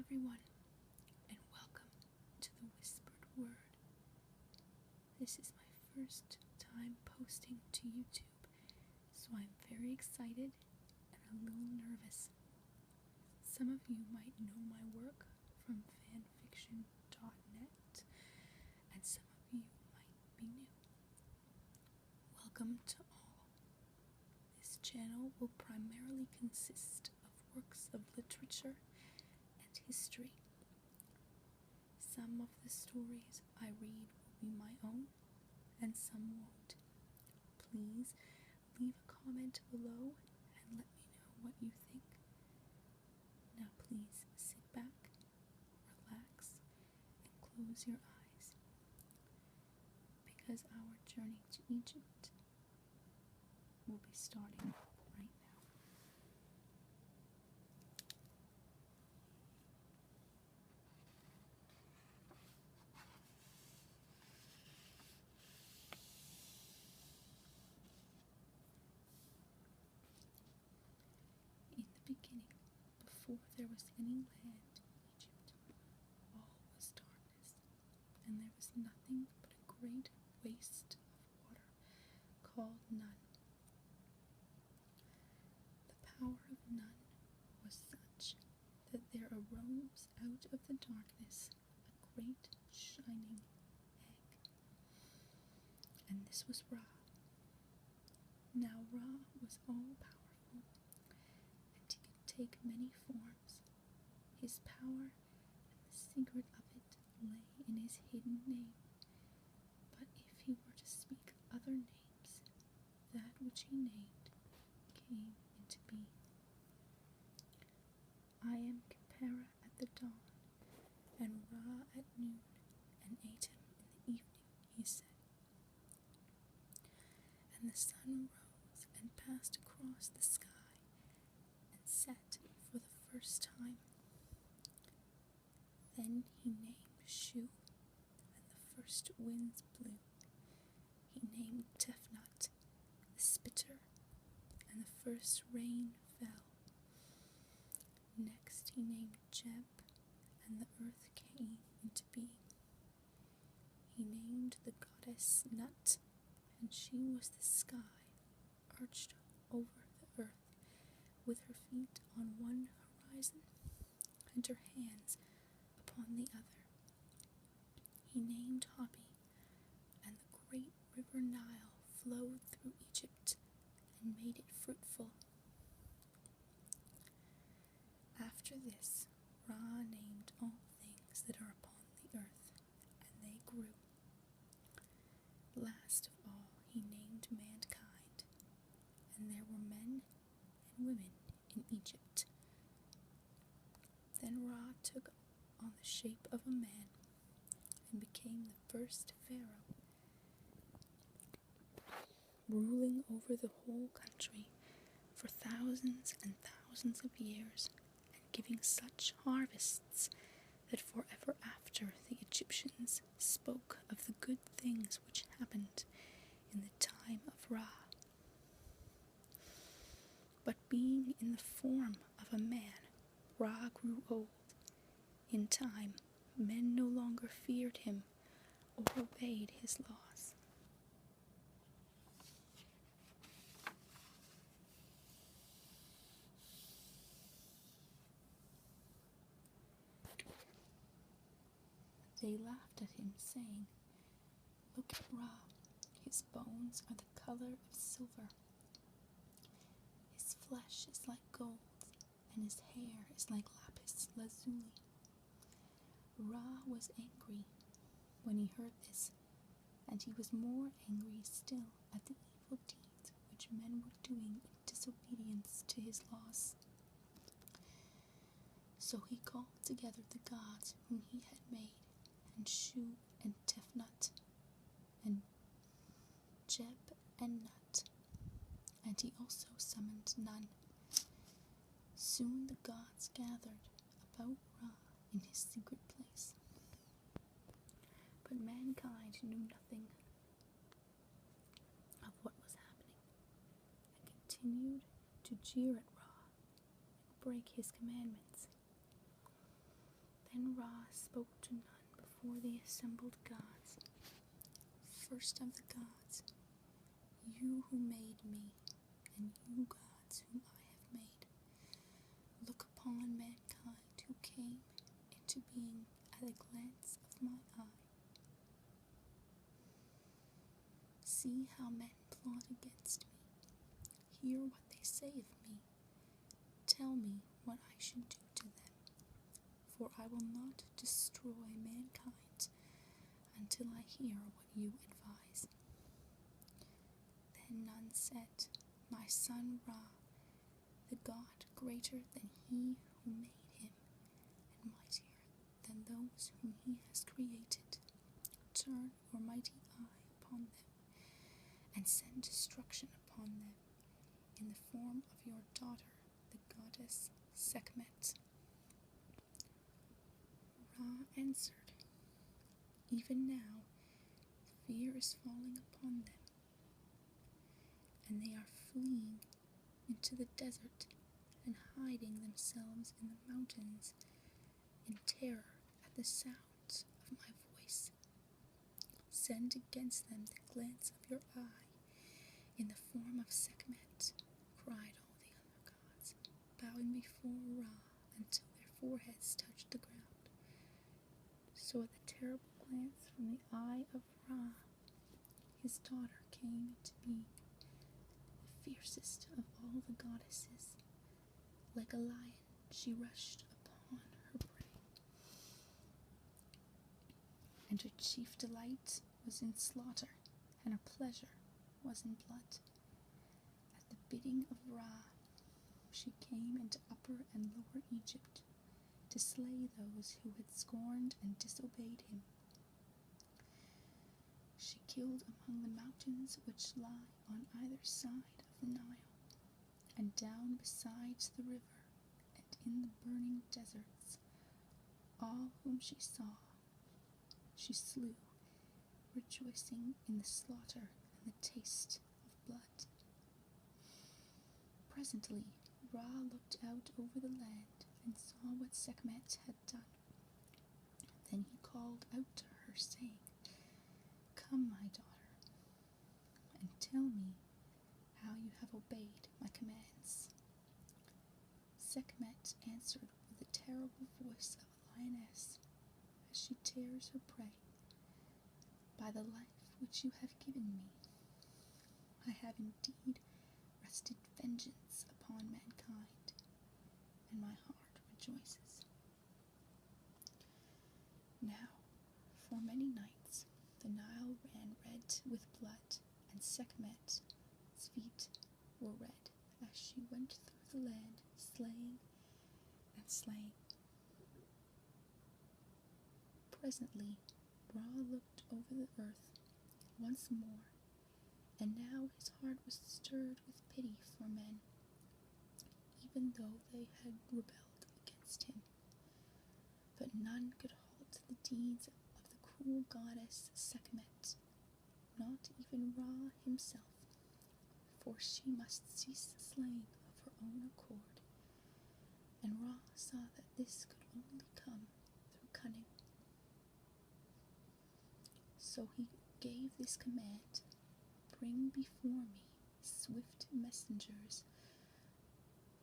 everyone, and welcome to the Whispered Word. This is my first time posting to YouTube, so I'm very excited and a little nervous. Some of you might know my work from fanfiction.net, and some of you might be new. Welcome to all. This channel will primarily consist of works of literature and history. Some of the stories I read will be my own, and some won't. Please leave a comment below and let me know what you think. Now please sit back, relax, and close your eyes, because our journey to Egypt will be starting right now. In the beginning, before there was any land in Egypt, all was darkness, and there was nothing but a great waste of water called Nun. The power of Nun was such that there arose out of the darkness a great shining egg, and this was Ra. Now Ra was all-powerful, and he could take many forms. His power and the secret of it lay in his hidden name, but if he were to speak other names, that which he named came into being. I am Khepera at the dawn, and Ra at noon, and Atum in the evening, he said. And the sun rose and passed across the sky, and set for the first time. Then he named Shu, and the first winds blew. He named Tefnut, the spitter, and the first rain fell. Next he named Jeb, and the earth came into being. He named the goddess Nut, and she was the sky, arched over the earth, with her feet on one horizon, and her hands upon the other. He named Hapi, and the great river Nile flowed through Egypt, and made it fruitful. After this, Ra named all things that are upon the earth, and they grew. Last of all, he named mankind, and there were men and women in Egypt. Then Ra took on the shape of a man, and became the first pharaoh, ruling over the whole country for thousands and thousands of years, and giving such harvests that forever after the Egyptians spoke of the good things which happened in the time of Ra. But being in the form of a man, Ra grew old. In time, men no longer feared him or obeyed his laws. They laughed at him, saying, "Look at Ra. His bones are the color of silver. His flesh is like gold, and his hair is like lapis lazuli." Ra was angry when he heard this, and he was more angry still at the evil deeds which men were doing in disobedience to his laws. So he called together the gods whom he had made, and Shu and Tefnut, and Jeb and Nut, and he also summoned Nun. Soon the gods gathered about Ra in his secret place, but mankind knew nothing of what was happening, and continued to jeer at Ra and break his commandments. Then Ra spoke to none before the assembled gods. First of the gods, you who made me, and you gods whom I have made, look upon mankind who came into being at a glance of my eye. See how men plot against me. Hear what they say of me. Tell me what I should do to them, for I will not destroy mankind until I hear what you advise. Then none said, my son Ra, the god greater than he who made him, and mightier than those whom he has created, turn your mighty eye upon them, and send destruction upon them in the form of your daughter, the goddess Sekhmet. Ra answered, even now fear is falling upon them, and they are fleeing into the desert and hiding themselves in the mountains in terror at the sound of my voice. Send against them the glance of your eye in the form of Sekhmet, cried all the other gods, bowing before Ra until their foreheads touched the ground. So at the terrible glance from the eye of Ra, his daughter came into being, the fiercest of all the goddesses. Like a lion, she rushed upon her prey, and her chief delight was in slaughter, and her pleasure was in blood. At the bidding of Ra, she came into Upper and Lower Egypt to slay those who had scorned and disobeyed him. She killed among the mountains which lie on either side of the Nile, and down beside the river, and in the burning deserts, all whom she saw, she slew, rejoicing in the slaughter and the taste of blood. Presently, Ra looked out over the land and saw what Sekhmet had done. Then he called out to her, saying, come, my daughter, and tell me how you have obeyed my commands. Sekhmet answered with the terrible voice of a lioness as she tears her prey. By the life which you have given me, I have indeed wrested vengeance upon mankind, and my heart rejoices. Now, for many nights, the Nile ran red with blood, and Sekhmet's feet were red as she went through the land, slaying and slaying. Presently, Ra looked over the earth once more, and now his heart was stirred with pity for men, even though they had rebelled against him. But none could halt the deeds of the cruel goddess Sekhmet, not even Ra himself, for she must cease slaying of her own accord, and Ra saw that this could only come through cunning. So he gave this command, bring before me swift messengers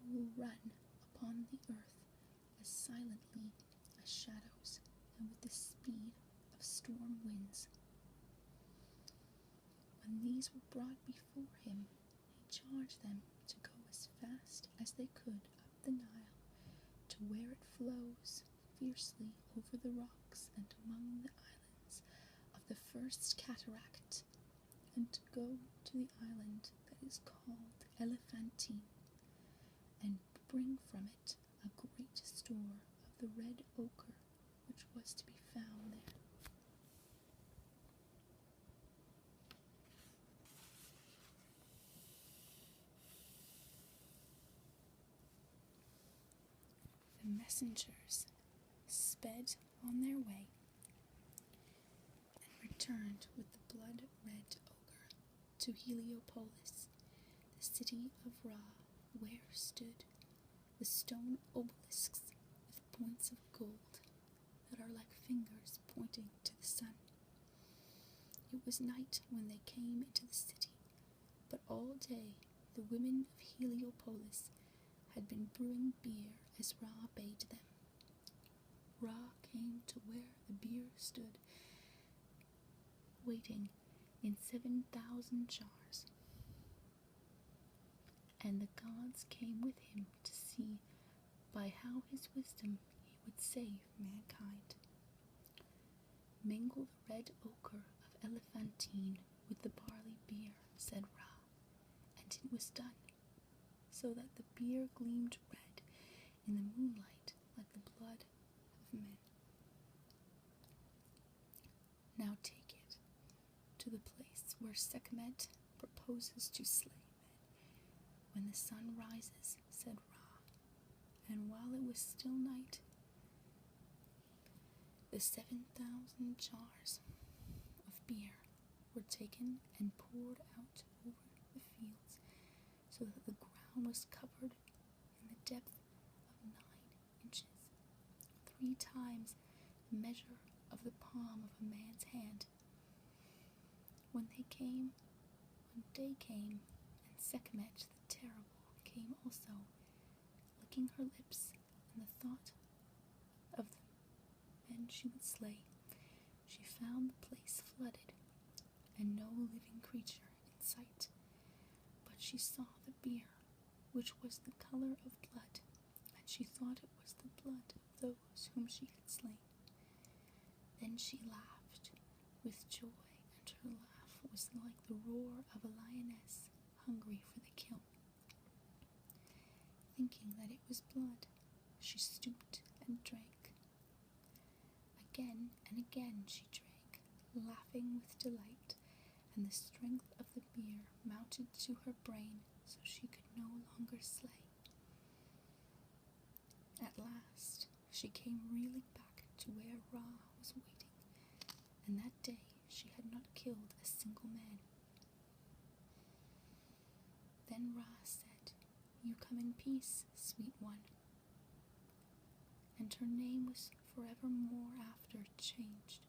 who will run upon the earth as silently as shadows and with the speed of storm winds. When these were brought before him, he charged them to go as fast as they could up the Nile to where it flows fiercely over the rocks and among the islands of the first cataract, and to go to the island that is called Elephantine, and bring from it a great store of the red ochre which was to be found there. The messengers sped on their way and returned with the blood-red ochre to Heliopolis, the city of Ra, where stood the stone obelisks with points of gold was night when they came into the city, but all day the women of Heliopolis had been brewing beer as Ra bade them. Ra came to where the beer stood, waiting in 7,000 jars, and the gods came with him to see by how his wisdom he would save mankind. Mingle the red ochre of elephantine with the barley beer, said Ra, and it was done, so that the beer gleamed red in the moonlight like the blood of men. Now take it to the place where Sekhmet proposes to slay men when the sun rises, said Ra, and while it was still night, the 7,000 jars of beer were taken and poured out over the fields, so that the ground was covered in the depth of 9 inches, 3 times the measure of the palm of a man's hand. When day came, and Sekhmet the terrible came also, licking her lips, and the thought of the men she would slay, she found the place flooded, and no living creature in sight. But she saw the beer, which was the color of blood, and she thought it was the blood of those whom she had slain. Then she laughed with joy, and her laugh was like the roar of a lioness hungry for the kill. Thinking that it was blood, she stooped and drank. Again and again she drank, laughing with delight, and the strength of the beer mounted to her brain, so she could no longer slay. At last she came reeling back to where Ra was waiting, and that day she had not killed a single man. Then Ra said, "You come in peace, sweet one." And her name was forevermore after changed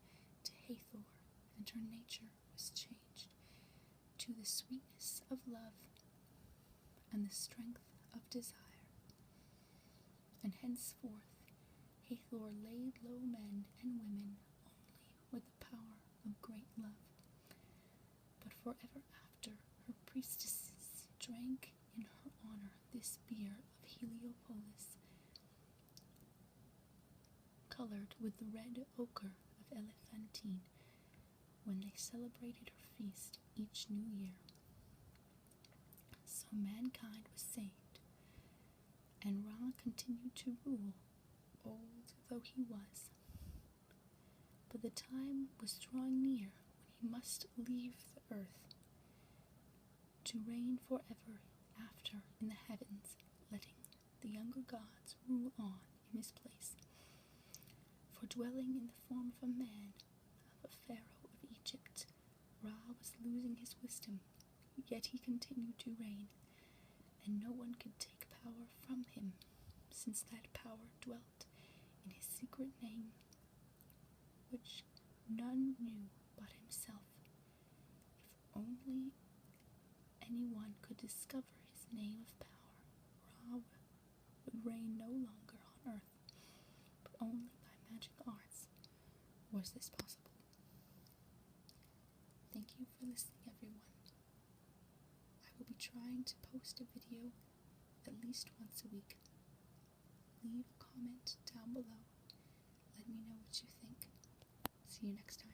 to Hathor, and her nature was changed to the sweetness of love and the strength of desire. And henceforth Hathor laid low men and women only with the power of great love. But forever after, her priestesses drank in her honor this beer of Heliopolis, colored with the red ochre of elephantine, when they celebrated her feast each new year. So mankind was saved, and Ra continued to rule, old though he was. But the time was drawing near when he must leave the earth, to reign forever after in the heavens, letting the younger gods rule on in his place. For dwelling in the form of a man, of a pharaoh of Egypt, Ra was losing his wisdom, yet he continued to reign, and no one could take power from him, since that power dwelt in his secret name, which none knew but himself. If only anyone could discover his name of power, Ra would reign no longer on earth, but only by magic arts was this possible. Thank you for listening, everyone. I will be trying to post a video at least once a week. Leave a comment down below. Let me know what you think. See you next time.